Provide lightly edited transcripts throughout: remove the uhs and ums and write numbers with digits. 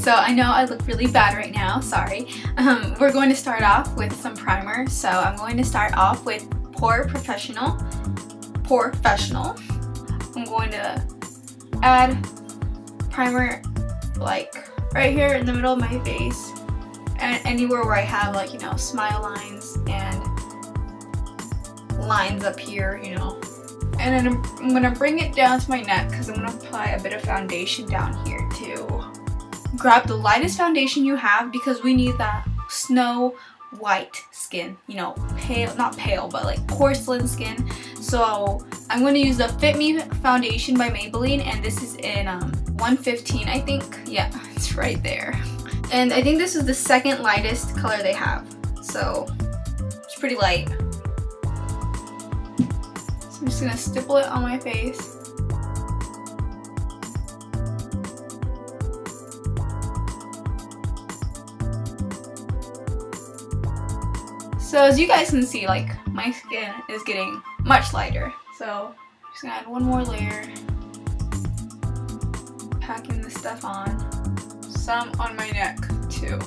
So I know I look really bad right now, sorry. We're going to start off with some primer. So I'm going to start off with Pore Professional. I'm going to add primer like right here in the middle of my face and anywhere where I have like, you know, smile lines and lines up here, you know. And then I'm going to bring it down to my neck because I'm going to apply a bit of foundation down here too. Grab the lightest foundation you have because we need that snow white skin, you know, pale, not pale, but like porcelain skin. So I'm going to use the Fit Me foundation by Maybelline, and this is in 115, I think. Yeah, it's right there. And I think this is the second lightest color they have, so it's pretty light. So I'm just going to stipple it on my face. So as you guys can see, like, my skin is getting much lighter. So I'm just gonna add one more layer. Packing this stuff on. Some on my neck too.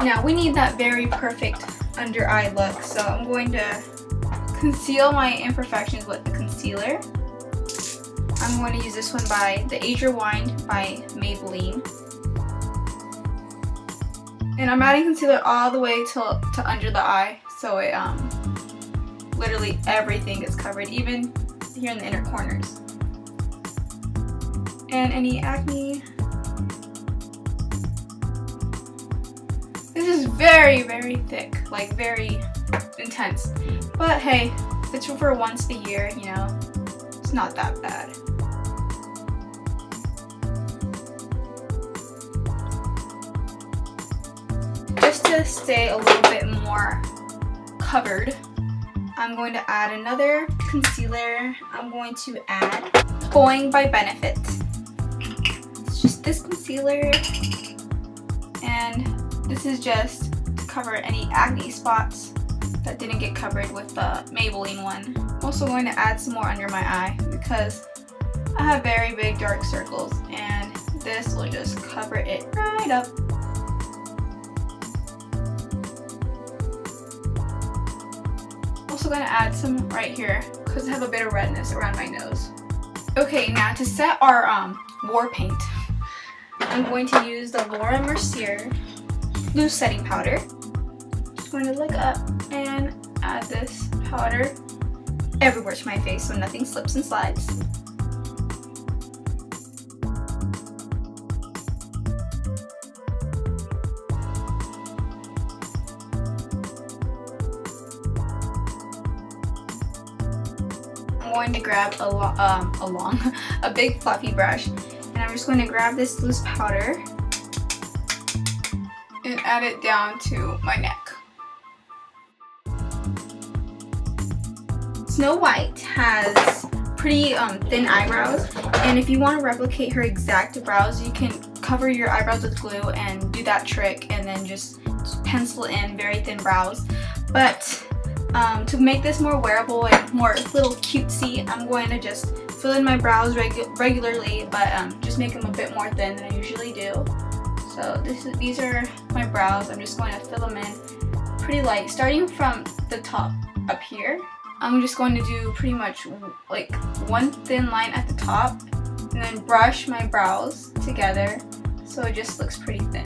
Now we need that very perfect under eye look. So I'm going to conceal my imperfections with the concealer. I'm going to use this one by the Age Rewind by Maybelline. And I'm adding concealer all the way to under the eye, so it literally everything is covered, even here in the inner corners. And any acne. This is very, very thick, like very intense. But hey, it's for once a year, you know, it's not that bad. Just to stay a little bit more covered, I'm going to add another concealer. I'm going to add Going by Benefit. It's just this concealer, and this is just to cover any acne spots that didn't get covered with the Maybelline one. I'm also going to add some more under my eye because I have very big dark circles, and this will just cover it right up. Also going to add some right here because I have a bit of redness around my nose. Okay, now to set our war paint, I'm going to use the Laura Mercier loose setting powder. Just going to look up and add this powder everywhere to my face so nothing slips and slides. I'm going to grab a big fluffy brush, and I'm just going to grab this loose powder and add it down to my neck. Snow White has pretty thin eyebrows, and if you want to replicate her exact brows, you can cover your eyebrows with glue and do that trick and then just pencil in very thin brows. But to make this more wearable and more little cutesy, I'm going to just fill in my brows regularly, but just make them a bit more thin than I usually do. So these are my brows. I'm just going to fill them in pretty light, starting from the top up here. I'm just going to do pretty much like one thin line at the top and then brush my brows together so it just looks pretty thin.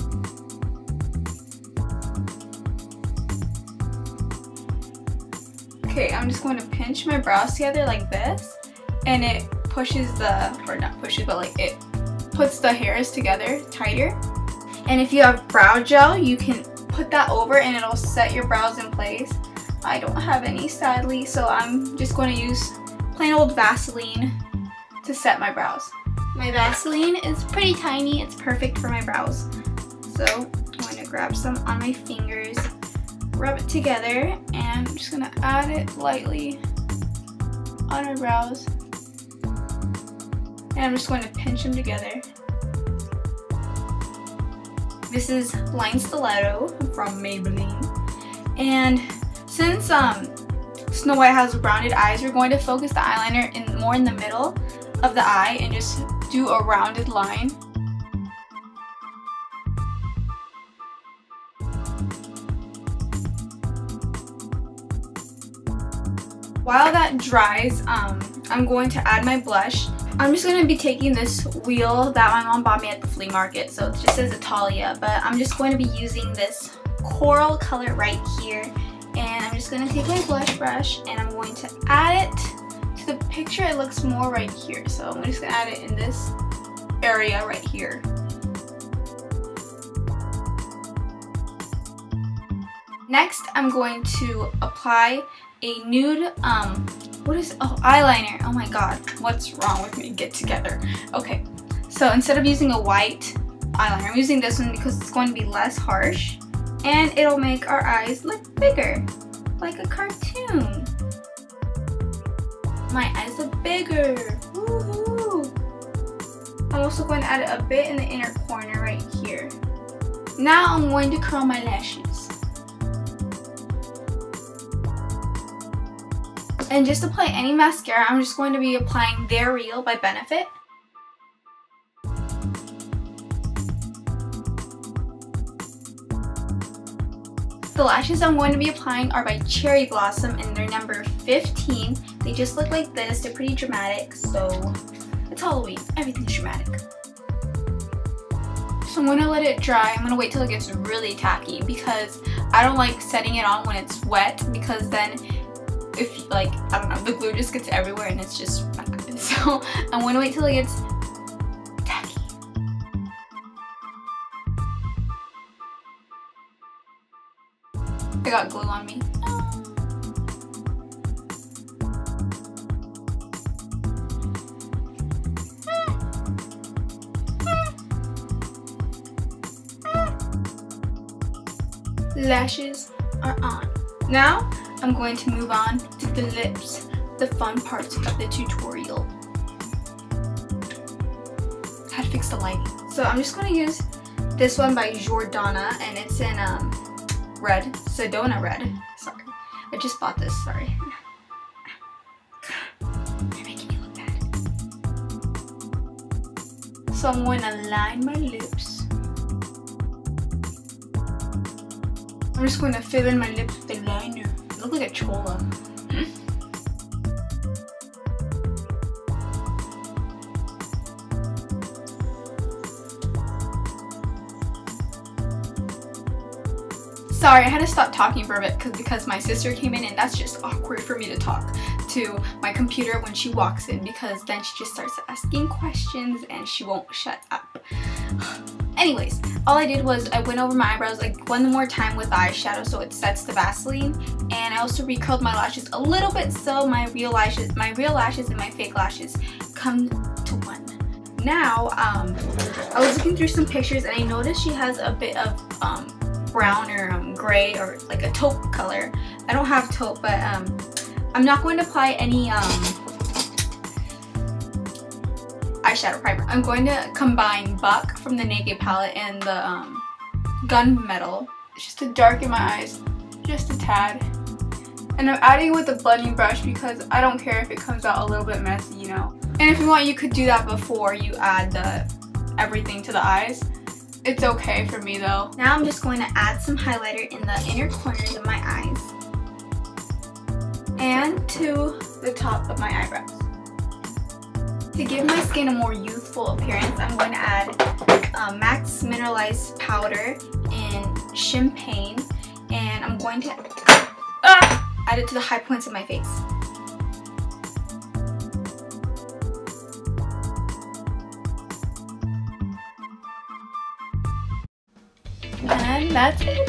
Okay, I'm just going to pinch my brows together like this, and it pushes or not pushes, but like it puts the hairs together tighter. And if you have brow gel, you can put that over and it'll set your brows in place. I don't have any, sadly, so I'm just going to use plain old Vaseline to set my brows. My Vaseline is pretty tiny, it's perfect for my brows. So I'm going to grab some on my fingers, rub it together, and I'm just going to add it lightly on my brows. And I'm just going to pinch them together. This is Line Stiletto from Maybelline. And since Snow White has rounded eyes, we're going to focus the eyeliner more in the middle of the eye and just do a rounded line. While that dries, I'm going to add my blush. I'm just going to be taking this wheel that my mom bought me at the flea market, so it just says Italia, but I'm just going to be using this coral color right here, and I'm just going to take my blush brush and I'm going to add it to the picture. It looks more right here, so I'm just going to add it in this area right here. Next, I'm going to apply a nude, eyeliner. Oh my god, what's wrong with me? Get together. Okay, so instead of using a white eyeliner, I'm using this one because it's going to be less harsh and it'll make our eyes look bigger, like a cartoon. My eyes look bigger. Woohoo! I'm also going to add a bit in the inner corner right here. Now I'm going to curl my lashes. And just apply any mascara, I'm just going to be applying They're Real by Benefit. The lashes I'm going to be applying are by Cherry Blossom and they're number 15. They just look like this, they're pretty dramatic, so it's Halloween, everything's dramatic. So I'm going to let it dry. I'm going to wait till it gets really tacky because I don't like setting it on when it's wet because then if, like, I don't know, the glue just gets everywhere and it's just not good. So I'm going to wait till it gets tacky. I got glue on me. Lashes are on. Now I'm going to move on to the lips, the fun parts of the tutorial. How to fix the lighting. So I'm just going to use this one by Jordana and it's in red, Sedona red. Sorry, I just bought this, sorry. You're making me look bad. So I'm going to line my lips. I'm just going to fill in my lips with the liner. I look like a chola. Sorry, I had to stop talking for a bit because my sister came in and that's just awkward for me to talk to my computer when she walks in because then she just starts asking questions and she won't shut up. Anyways, all I did was I went over my eyebrows like one more time with eyeshadow so it sets the Vaseline, and I also recurled my lashes a little bit so my real lashes and my fake lashes come to one. Now, I was looking through some pictures and I noticed she has a bit of brown or gray or like a taupe color. I don't have taupe, but I'm not going to apply any eyeshadow primer. I'm going to combine Buck from the Naked palette and the Gunmetal just to darken my eyes just a tad. And I'm adding with a blending brush because I don't care if it comes out a little bit messy, you know. And if you want, you could do that before you add everything to the eyes. It's okay for me though. Now I'm just going to add some highlighter in the inner corners of my eyes and to the top of my eyebrows. To give my skin a more youthful appearance, I'm going to add Max Mineralized Powder in Champagne, and I'm going to add it to the high points of my face. And that's it.